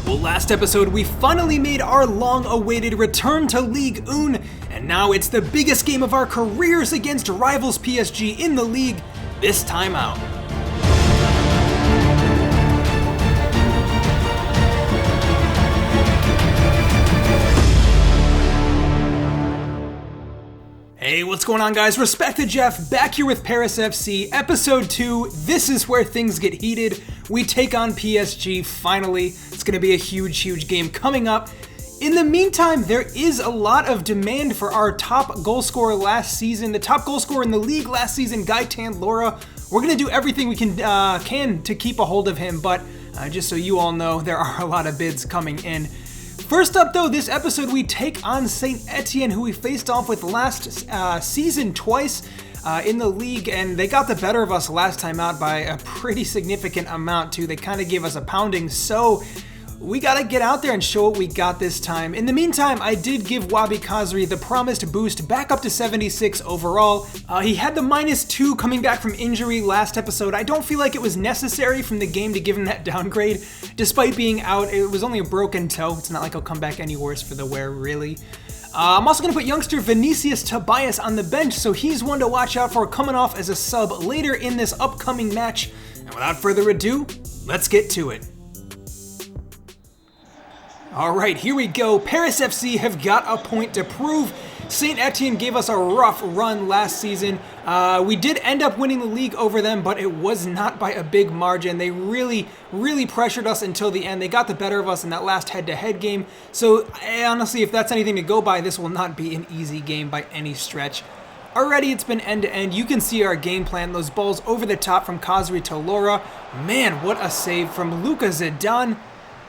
Well, last episode we finally made our long-awaited return to Ligue 1, and now it's the biggest game of our careers against rivals PSG in the league, this time out. Hey, what's going on, guys? Respected Jeff, back here with Paris FC, episode 2. This is where things get heated. We take on PSG, finally. It's going to be a huge game coming up. In the meantime, there is a lot of demand for our top goal scorer last season. The top goal scorer in the league last season, Gaetan Lora. We're going to do everything we can to keep a hold of him, but just so you all know, there are a lot of bids coming in. First up, though, this episode we take on St Etienne, who we faced off with last season twice in the league, and they got the better of us last time out by a pretty significant amount, too. They kind of gave us a pounding, so we got to get out there and show what we got this time. In the meantime, I did give Wabi Kazri the promised boost back up to 76 overall. He had the -2 coming back from injury last episode. I don't feel like it was necessary from the game to give him that downgrade. Despite being out, it was only a broken toe. It's not like he'll come back any worse for the wear, really. I'm also going to put youngster Vinicius Tobias on the bench, so he's one to watch out for coming off as a sub later in this upcoming match. And without further ado, let's get to it. Alright, here we go. Paris FC have got a point to prove. St Etienne gave us a rough run last season. We did end up winning the league over them, but it was not by a big margin. They really pressured us until the end. They got the better of us in that last head-to-head game. So honestly, if that's anything to go by, this will not be an easy game by any stretch. Already it's been end-to-end. You can see our game plan. Those balls over the top from Kazri to Lora. Man, what a save from Luka Zidane.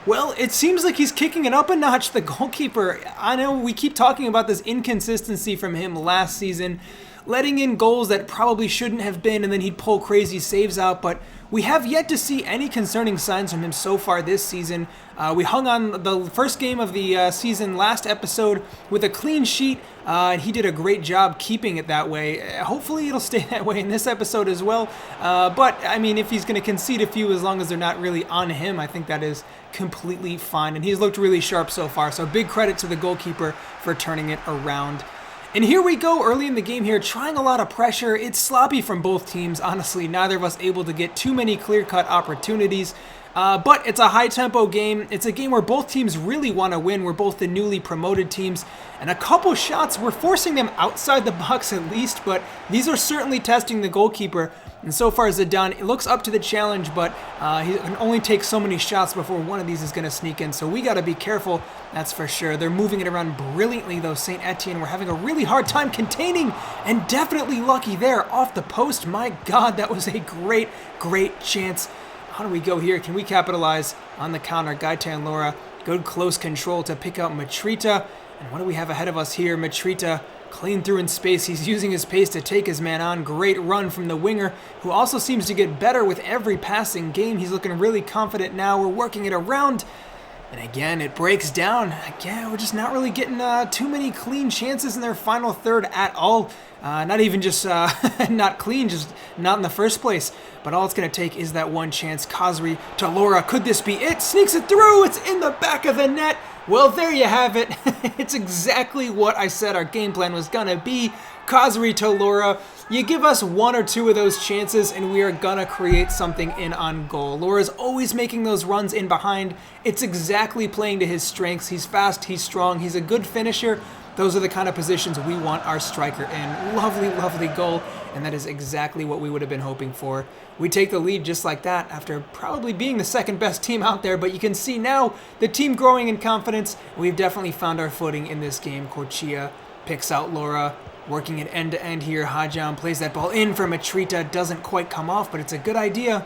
Well, it seems like he's kicking it up a notch, the goalkeeper. I know we keep talking about this inconsistency from him last season, letting in goals that probably shouldn't have been, and then he'd pull crazy saves out, but we have yet to see any concerning signs from him so far this season. We hung on the first game of the season last episode with a clean sheet, and he did a great job keeping it that way. Hopefully it'll stay that way in this episode as well, but I mean, if he's going to concede a few as long as they're not really on him, I think that is completely fine, and he's looked really sharp so far, so big credit to the goalkeeper for turning it around. And here we go early in the game here, trying a lot of pressure. It's sloppy from both teams, honestly. Neither of us able to get too many clear-cut opportunities. But it's a high-tempo game. It's a game where both teams really want to win. We're both the newly promoted teams. And a couple shots, we're forcing them outside the box at least, but these are certainly testing the goalkeeper. And so far, Zidane looks up to the challenge, but he can only take so many shots before one of these is going to sneak in. So we got to be careful, that's for sure. They're moving it around brilliantly, though. St Etienne, we're having a really hard time containing, and definitely lucky there off the post. My God, that was a great chance. How do we go here? Can we capitalize on the counter? Gaetan Lora, good close control to pick out Matrita. And what do we have ahead of us here? Matrita clean through in space. He's using his pace to take his man on. Great run from the winger, who also seems to get better with every passing game. He's looking really confident now. We're working it around. And again, it breaks down. Again, we're just not really getting too many clean chances in their final third at all. Not even just not clean, just not in the first place. But all it's going to take is that one chance. Kazri to Lora. Could this be it? Sneaks it through. It's in the back of the net. Well, there you have it. It's exactly what I said our game plan was going to be. Kazri to Lora. You give us one or two of those chances and we are gonna create something in on goal. Lora's always making those runs in behind. It's exactly playing to his strengths. He's fast, he's strong, he's a good finisher. Those are the kind of positions we want our striker in. Lovely goal, and that is exactly what we would have been hoping for. We take the lead just like that after probably being the second best team out there, but you can see now the team growing in confidence. We've definitely found our footing in this game. Corchia picks out Lora. Working it end-to-end here. Hajam plays that ball in for Matrita. Doesn't quite come off, but it's a good idea.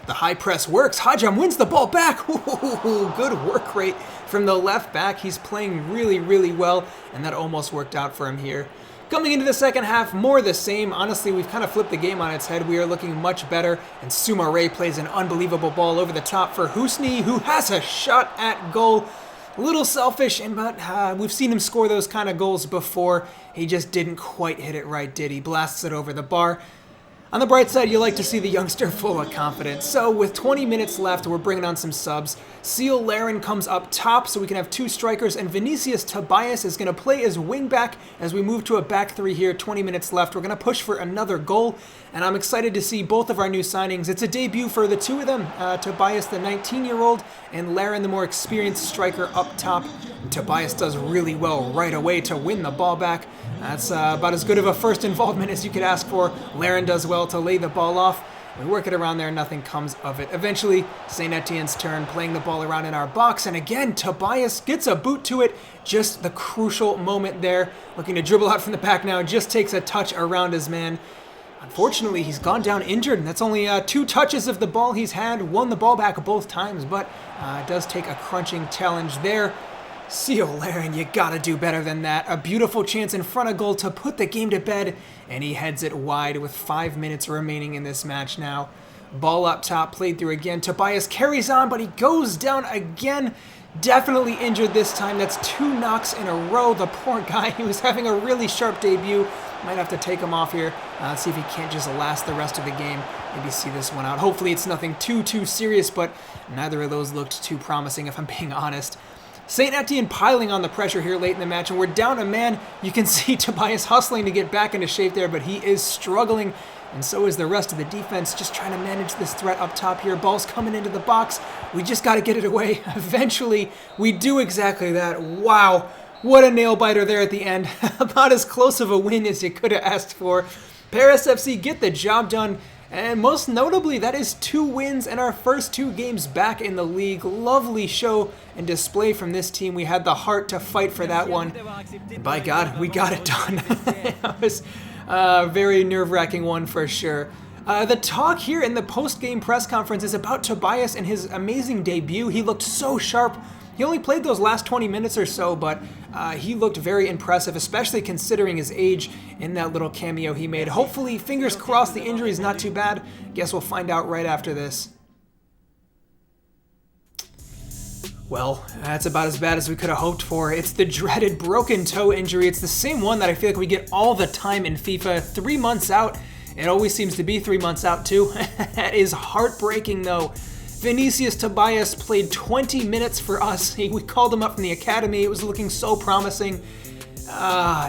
The high press works. Hajam wins the ball back. Ooh, good work rate from the left back. He's playing really well, and that almost worked out for him here. Coming into the second half, more the same. Honestly, we've kind of flipped the game on its head. We are looking much better, and Soumaré plays an unbelievable ball over the top for Husni, who has a shot at goal. A little selfish, but we've seen him score those kind of goals before. He just didn't quite hit it right, did he? Blasts it over the bar. On the bright side, you like to see the youngster full of confidence. So with 20 minutes left, we're bringing on some subs. Seal Larin comes up top so we can have 2 strikers, and Vinicius Tobias is going to play as wingback as we move to a back 3 here. 20 minutes left. We're going to push for another goal, and I'm excited to see both of our new signings. It's a debut for the 2 of them. Tobias, the 19-year-old, and Larin, the more experienced striker up top. Tobias does really well right away to win the ball back. That's about as good of a first involvement as you could ask for. Larin does well to lay the ball off. We work it around there, nothing comes of it. Eventually, St Etienne's turn, playing the ball around in our box, and again, Tobias gets a boot to it. Just the crucial moment there. Looking to dribble out from the back now, just takes a touch around his man. Unfortunately, he's gone down injured, and that's only 2 touches of the ball he's had. Won the ball back both times, but it does take a crunching challenge there. Seal Larin, you gotta do better than that. A beautiful chance in front of goal to put the game to bed, and he heads it wide with 5 minutes remaining in this match now. Ball up top, played through again. Tobias carries on, but he goes down again. Definitely injured this time. That's 2 knocks in a row. The poor guy, he was having a really sharp debut. Might have to take him off here. Let's see if he can't just last the rest of the game. Maybe see this one out. Hopefully it's nothing too serious, but neither of those looked too promising if I'm being honest. St Etienne piling on the pressure here late in the match, and we're down a man. You can see Tobias hustling to get back into shape there, but he is struggling, and so is the rest of the defense, just trying to manage this threat up top here. Ball's coming into the box. We just got to get it away. Eventually, we do exactly that. Wow, what a nail-biter there at the end. About as close of a win as you could have asked for. Paris FC get the job done. And most notably, that is 2 wins and our first 2 games back in the league. Lovely show and display from this team. We had the heart to fight for that one. And by God, we got it done. It was a very nerve-wracking one for sure. The talk here in the post-game press conference is about Tobias and his amazing debut. He looked so sharp. He only played those last 20 minutes or so, but he looked very impressive, especially considering his age in that little cameo he made. Hopefully, fingers crossed, the injury is not too bad. Guess we'll find out right after this. Well, that's about as bad as we could have hoped for. It's the dreaded broken toe injury. It's the same one that I feel like we get all the time in FIFA. 3 months out. It always seems to be 3 months out, too. That is heartbreaking, though. Vinicius Tobias played 20 minutes for us. We called him up from the academy. It was looking so promising.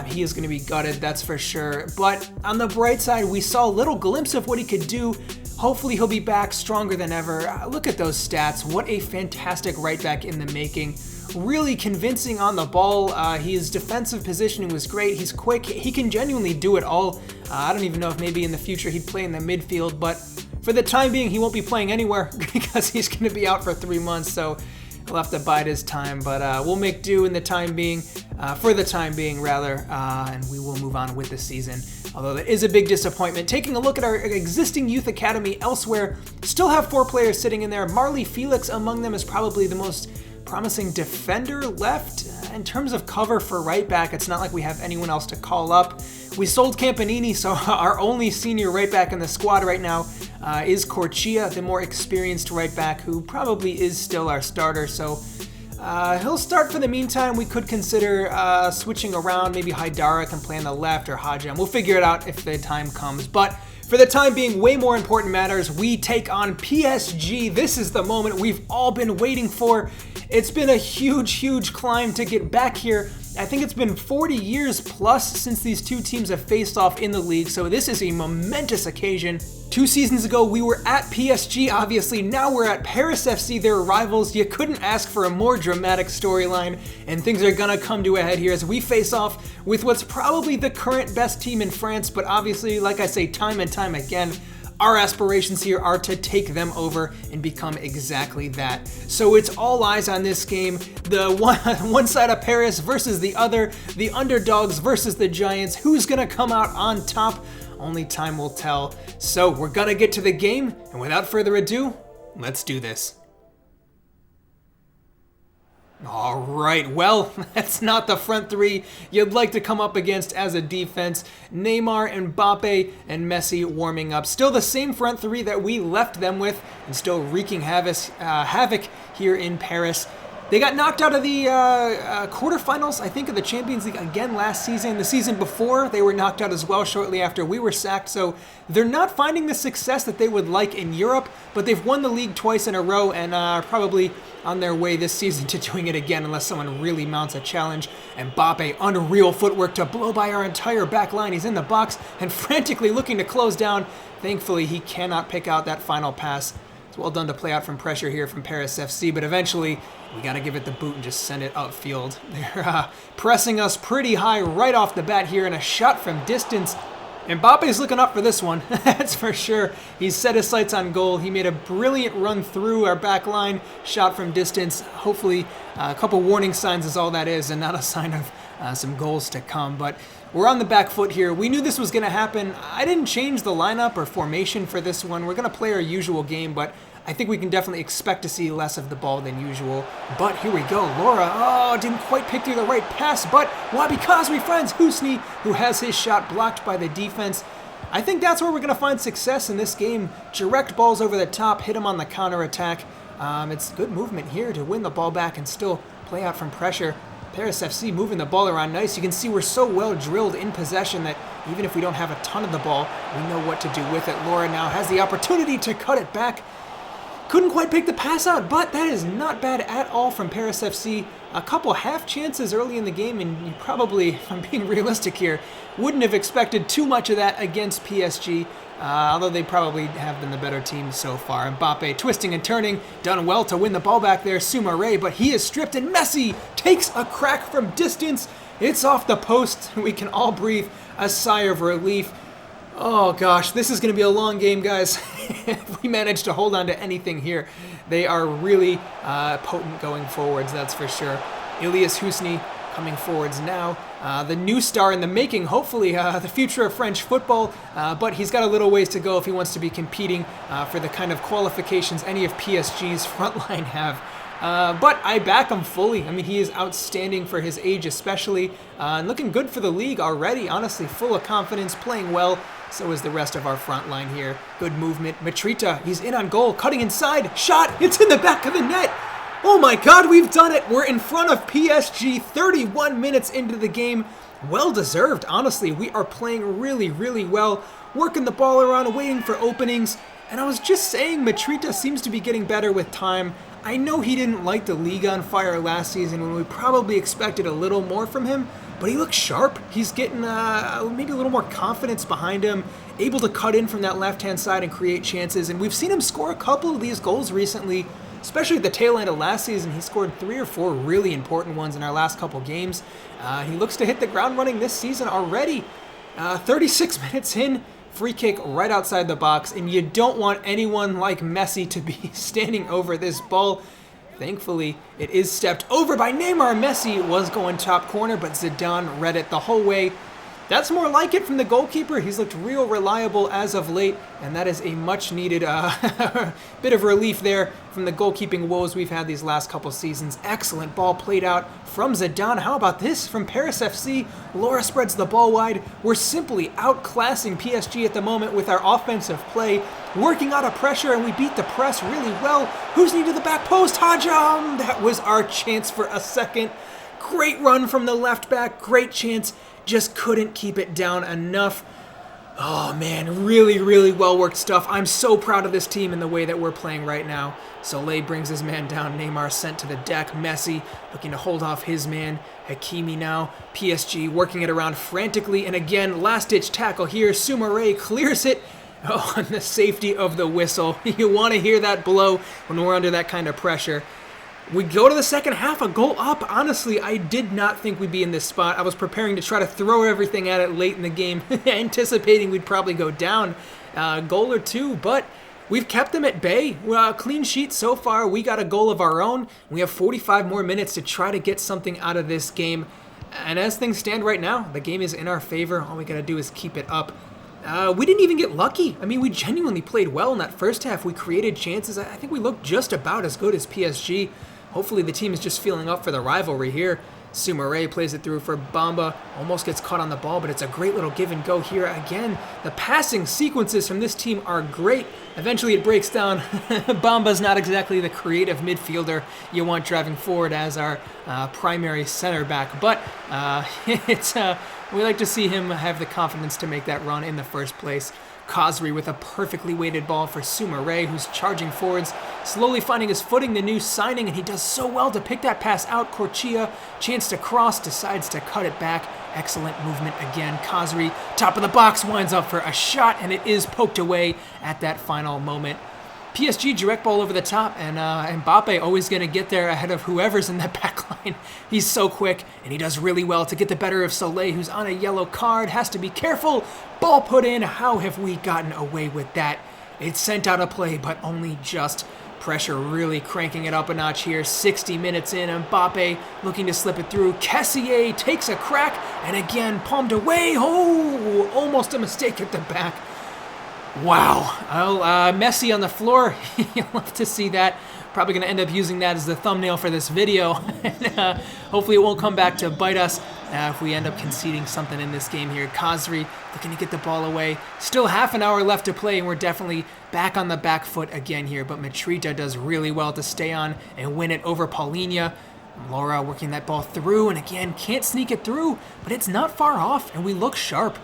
He is going to be gutted, that's for sure. But on the bright side, we saw a little glimpse of what he could do. Hopefully he'll be back stronger than ever. Look at those stats. What a fantastic right back in the making. Really convincing on the ball. His defensive positioning was great. He's quick. He can genuinely do it all. I don't even know if maybe in the future he'd play in the midfield, but for the time being, he won't be playing anywhere because he's going to be out for 3 months, so he'll have to bide his time. But we'll make do in the time being, for the time being, rather, and we will move on with the season. Although that is a big disappointment. Taking a look at our existing youth academy elsewhere, still have 4 players sitting in there. Marley Felix among them is probably the most promising defender left. In terms of cover for right back, it's not like we have anyone else to call up. We sold Campanini, so our only senior right back in the squad right now is Corchia, the more experienced right back, who probably is still our starter. So he'll start for the meantime. We could consider switching around. Maybe Haidara can play on the left or Hajam. We'll figure it out if the time comes. But for the time being, way more important matters. We take on PSG. This is the moment we've all been waiting for. It's been a huge climb to get back here. I think it's been 40 years plus since these 2 teams have faced off in the league, so this is a momentous occasion. 2 seasons ago, we were at PSG, obviously. Now we're at Paris FC, their rivals. You couldn't ask for a more dramatic storyline, and things are gonna come to a head here as we face off with what's probably the current best team in France, but obviously, like I say time and time again, our aspirations here are to take them over and become exactly that. So it's all eyes on this game. The one side of Paris versus the other, the underdogs versus the giants. Who's gonna come out on top? Only time will tell. So we're gonna get to the game, and without further ado, let's do this. All right, well, that's not the front 3 you'd like to come up against as a defense. Neymar, Mbappe, and Messi warming up. Still the same front 3 that we left them with, and still wreaking havoc here in Paris. They got knocked out of the quarterfinals, I think, of the Champions League again last season. The season before, they were knocked out as well shortly after we were sacked. So they're not finding the success that they would like in Europe, but they've won the league twice in a row and are probably on their way this season to doing it again unless someone really mounts a challenge. And Mbappe, unreal footwork to blow by our entire back line. He's in the box and frantically looking to close down. Thankfully, he cannot pick out that final pass. It's well done to play out from pressure here from Paris FC, but eventually we got to give it the boot and just send it upfield. They're pressing us pretty high right off the bat here, and a shot from distance. Mbappe's looking up for this one, that's for sure. He's set his sights on goal. He made a brilliant run through our back line, shot from distance. Hopefully a couple warning signs is all that is, and not a sign of some goals to come. But we're on the back foot here. We knew this was going to happen. I didn't change the lineup or formation for this one. We're going to play our usual game, but I think we can definitely expect to see less of the ball than usual. But here we go. Laura, didn't quite pick through the right pass, but Wabi Kazri finds Husni, who has his shot blocked by the defense. I think that's where we're going to find success in this game. Direct balls over the top, hit him on the counterattack. It's good movement here to win the ball back and still play out from pressure. Paris FC moving the ball around nice. You can see we're so well drilled in possession that even if we don't have a ton of the ball, we know what to do with it. Laura now has the opportunity to cut it back. Couldn't quite pick the pass out, but that is not bad at all from Paris FC. A couple half chances early in the game, and you probably, if I'm being realistic here, wouldn't have expected too much of that against PSG, although they probably have been the better team so far. Mbappe twisting and turning, done well to win the ball back there, Soumaré, but he is stripped, and Messi takes a crack from distance. It's off the post, and we can all breathe a sigh of relief. Oh gosh, this is going to be a long game, guys. If we manage to hold on to anything here, they are really potent going forwards, that's for sure. Ilias Husni coming forwards now. The new star in the making, hopefully, the future of French football, but he's got a little ways to go if he wants to be competing for the kind of qualifications any of PSG's frontline have. But I back him fully. I mean, he is outstanding for his age especially, and looking good for the league already, honestly, full of confidence, playing well. So is the rest of our front line here. Good movement. Matrita, he's in on goal, cutting inside, shot, it's in the back of the net. Oh my god, we've done it. We're in front of PSG 31 minutes into the game. Well deserved, honestly. We are playing really, really well, working the ball around, waiting for openings. And I was just saying, Matrita seems to be getting better with time. I know he didn't light the league on fire last season when we probably expected a little more from him, but he looks sharp. He's getting maybe a little more confidence behind him, able to cut in from that left-hand side and create chances. And we've seen him score a couple of these goals recently, especially at the tail end of last season. He scored 3 or 4 really important ones in our last couple games. He looks to hit the ground running this season already. 36 minutes in, free kick right outside the box, and you don't want anyone like Messi to be standing over this ball. Thankfully, it is stepped over by Neymar. Messi was going top corner, but Zidane read it the whole way. That's more like it from the goalkeeper. He's looked real reliable as of late, and that is a much-needed bit of relief there from the goalkeeping woes we've had these last couple seasons. Excellent ball played out from Zidane. How about this from Paris FC? Laura spreads the ball wide. We're simply outclassing PSG at the moment with our offensive play, working out of pressure, and we beat the press really well. Who's needed the back post? Hajam! That was our chance for a second. Great run from the left back, great chance. Just couldn't keep it down enough. Oh man, really, really well worked stuff. I'm so proud of this team and the way that we're playing right now. Soleil brings his man down. Neymar sent to the deck. Messi looking to hold off his man. Hakimi now. PSG working it around frantically. And again, last-ditch tackle here. Soumaré clears it. Oh, and the safety of the whistle. You want to hear that blow when we're under that kind of pressure. We go to the second half, a goal up. Honestly, I did not think we'd be in this spot. I was preparing to try to throw everything at it late in the game, anticipating we'd probably go down a goal or two, but we've kept them at bay. Clean sheet so far. We got a goal of our own. We have 45 more minutes to try to get something out of this game. And as things stand right now, the game is in our favor. All we got to do is keep it up. We didn't even get lucky. I mean, we genuinely played well in that first half. We created chances. I think we looked just about as good as PSG. Hopefully the team is just feeling up for the rivalry here. Sumare plays it through for Bamba, almost gets caught on the ball, but it's a great little give and go here. Again, the passing sequences from this team are great. Eventually it breaks down. Bamba's not exactly the creative midfielder you want driving forward as our primary center back, but we like to see him have the confidence to make that run in the first place. Khazri with a perfectly weighted ball for Sumare, who's charging forwards, slowly finding his footing, the new signing, and he does so well to pick that pass out. Corchia, chance to cross, decides to cut it back. Excellent movement again. Khazri, top of the box, winds up for a shot, and it is poked away at that final moment. PSG direct ball over the top, and Mbappe always going to get there ahead of whoever's in that back line. He's so quick, and he does really well to get the better of Soleil, who's on a yellow card, has to be careful. Ball put in. How have we gotten away with that? It's sent out of play, but only just. Pressure really cranking it up a notch here. 60 minutes in, Mbappe looking to slip it through. Kessié takes a crack, and again palmed away. Oh, almost a mistake at the back. Wow. Well, Messi on the floor. You'll love to see that. Probably going to end up using that as the thumbnail for this video. And, hopefully it won't come back to bite us if we end up conceding something in this game here. Khazri looking to get the ball away. Still half an hour left to play, and we're definitely back on the back foot again here. But Mitrita does really well to stay on and win it over Paulinho. Laura working that ball through, and again, can't sneak it through, but it's not far off, and we look sharp.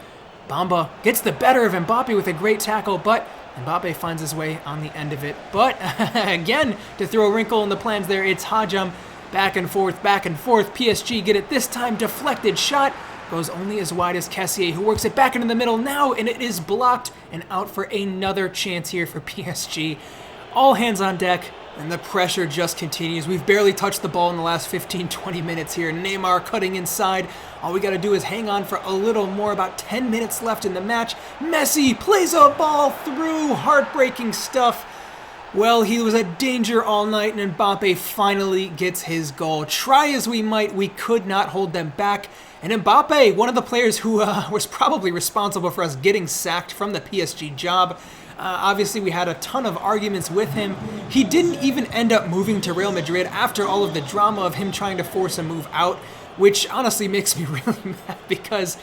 Bamba gets the better of Mbappe with a great tackle, but Mbappe finds his way on the end of it. But again, to throw a wrinkle in the plans there, it's Hajam. Back and forth, back and forth. PSG get it this time. Deflected shot. Goes only as wide as Kessié, who works it back into the middle now, and it is blocked and out for another chance here for PSG. All hands on deck, and the pressure just continues. We've barely touched the ball in the last 15-20 minutes here. Neymar cutting inside. All we got to do is hang on for a little more. About 10 minutes left in the match. Messi plays a ball through. Heartbreaking stuff. Well, he was a danger all night, and Mbappe finally gets his goal. Try as we might, we could not hold them back. And Mbappe, one of the players who was probably responsible for us getting sacked from the PSG job. Obviously, we had a ton of arguments with him. He didn't even end up moving to Real Madrid after all of the drama of him trying to force a move out, which honestly makes me really mad because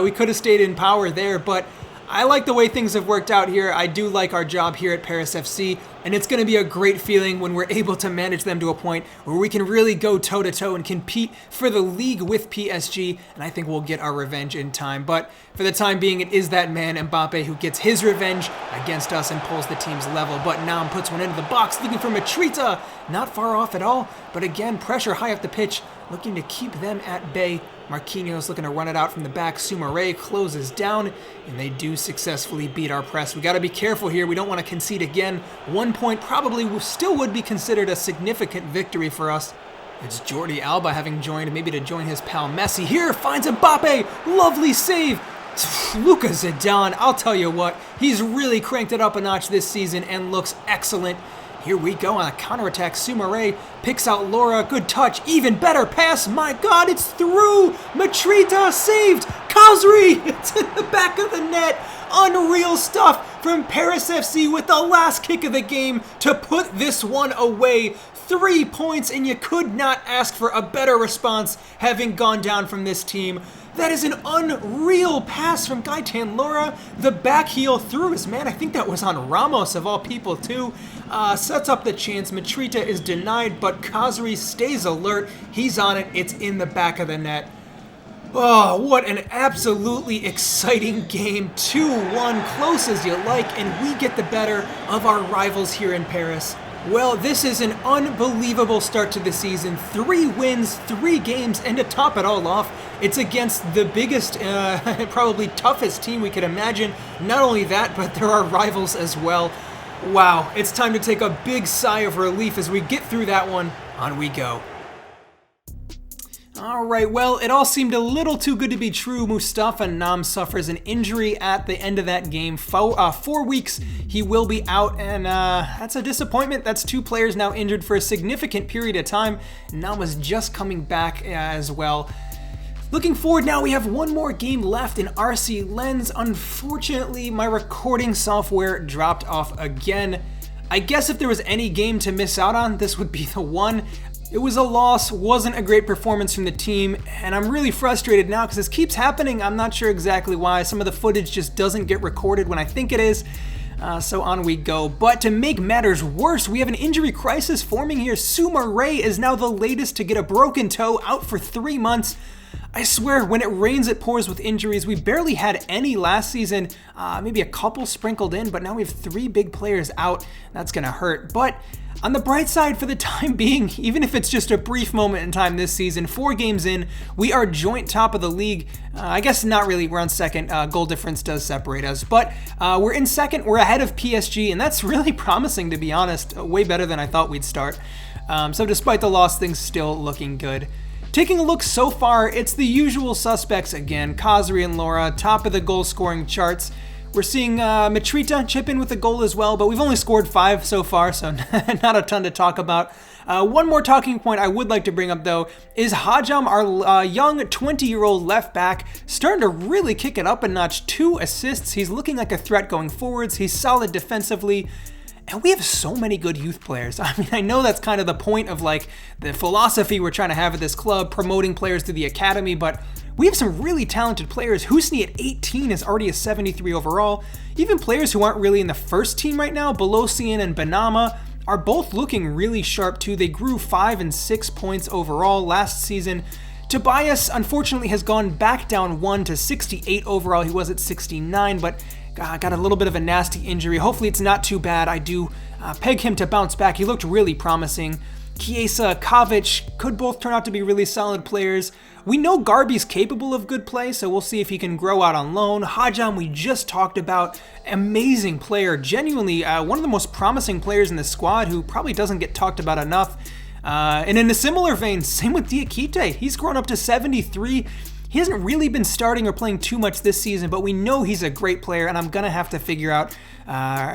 we could have stayed in power there, but I like the way things have worked out here. I do like our job here at Paris FC, and it's going to be a great feeling when we're able to manage them to a point where we can really go toe-to-toe and compete for the league with PSG, and I think we'll get our revenge in time. But for the time being, it is that man, Mbappe, who gets his revenge against us and pulls the team's level. But Nam puts one into the box, looking for Mitrita. Not far off at all, but again, pressure high up the pitch, looking to keep them at bay. Marquinhos looking to run it out from the back. Sumare closes down, and they do successfully beat our press. We got to be careful here. We don't want to concede again. 1 point probably still would be considered a significant victory for us. It's Jordi Alba having joined, maybe to join his pal Messi. Here, finds Mbappe. Lovely save. Luka Zidane, I'll tell you what, he's really cranked it up a notch this season and looks excellent. Here we go on a counterattack. Sumare picks out Laura. Good touch. Even better pass. My God, it's through. Mitrita saved. Khazri. It's in the back of the net. Unreal stuff from Paris FC with the last kick of the game to put this one away. 3 points, and you could not ask for a better response having gone down from this team. That is an unreal pass from Gaetan Laura. The back heel through his man. I think that was on Ramos of all people too. Sets up the chance. Mitrita is denied, but Khazri stays alert. He's on it. It's in the back of the net. Oh, what an absolutely exciting game. 2-1, close as you like, and we get the better of our rivals here in Paris. Well, this is an unbelievable start to the season. 3 wins, 3 games, and to top it all off, it's against the biggest, probably toughest team we could imagine. Not only that, but there are rivals as well. Wow, it's time to take a big sigh of relief as we get through that one. On we go. Alright, well, it all seemed a little too good to be true. Mustafa Nam suffers an injury at the end of that game. 4 weeks he will be out, and that's a disappointment. That's 2 players now injured for a significant period of time. Nam was just coming back as well. Looking forward now, we have 1 more game left in RC Lens. Unfortunately, my recording software dropped off again. I guess if there was any game to miss out on, this would be the one. It was a loss, wasn't a great performance from the team, and I'm really frustrated now because this keeps happening. I'm not sure exactly why. Some of the footage just doesn't get recorded when I think it is. So on we go. But to make matters worse, we have an injury crisis forming here. Soumaré is now the latest to get a broken toe, out for 3 months. I swear, when it rains, it pours with injuries. We barely had any last season, maybe a couple sprinkled in, but now we have 3 big players out. That's gonna hurt. But on the bright side, for the time being, even if it's just a brief moment in time this season, 4 games in, we are joint top of the league. I guess not really, we're on second. Goal difference does separate us, but we're in second, we're ahead of PSG, and that's really promising, to be honest. Way better than I thought we'd start. So despite the loss, things still looking good. Taking a look so far, it's the usual suspects again. Khazri and Laura, top of the goal scoring charts. We're seeing Mitrita chip in with a goal as well, but we've only scored 5 so far, so not a ton to talk about. One more talking point I would like to bring up, though, is Hajam, our young 20-year-old left back, starting to really kick it up a notch. 2 assists. He's looking like a threat going forwards. He's solid defensively. And we have so many good youth players. I mean, I know that's kind of the point of like the philosophy we're trying to have at this club, promoting players to the academy, but we have some really talented players. Husni at 18 is already a 73 overall. Even players who aren't really in the first team right now, Belosian and Banama, are both looking really sharp too. They grew 5 and 6 points overall last season. Tobias, unfortunately, has gone back down 1 to 68 overall. He was at 69, but got a little bit of a nasty injury. Hopefully it's not too bad. I do peg him to bounce back. He looked really promising. Chiesa, Kovic could both turn out to be really solid players. We know Garby's capable of good play, so we'll see if he can grow out on loan. Hajam, we just talked about, amazing player, genuinely one of the most promising players in the squad who probably doesn't get talked about enough. And in a similar vein, same with Diakite. He's grown up to 73. He hasn't really been starting or playing too much this season, but we know he's a great player, and I'm going to have to figure out,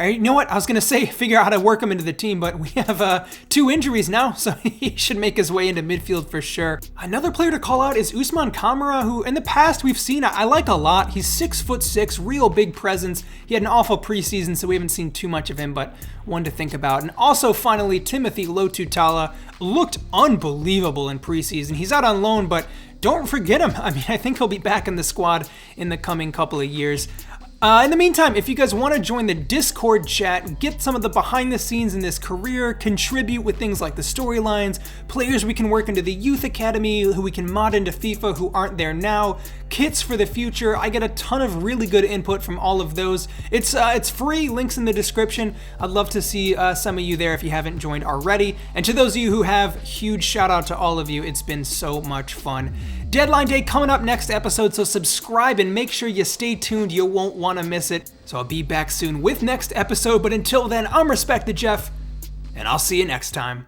you know what, I was going to say figure out how to work him into the team, but we have 2 injuries now, so he should make his way into midfield for sure. Another player to call out is Usman Kamara, who in the past we've seen, I like a lot. He's 6'6", real big presence. He had an awful preseason, so we haven't seen too much of him, but one to think about. And also, finally, Timothy Lotutala looked unbelievable in preseason. He's out on loan, but don't forget him. I mean, I think he'll be back in the squad in the coming couple of years. In the meantime, if you guys want to join the Discord chat, get some of the behind the scenes in this career, contribute with things like the storylines, players we can work into the youth academy, who we can mod into FIFA who aren't there now, kits for the future. I get a ton of really good input from all of those. It's free, links in the description. I'd love to see some of you there if you haven't joined already. And to those of you who have, huge shout out to all of you. It's been so much fun. Deadline day coming up next episode, so subscribe and make sure you stay tuned. You won't want to miss it. So I'll be back soon with next episode, but until then, I'm Respect the Jeff, and I'll see you next time.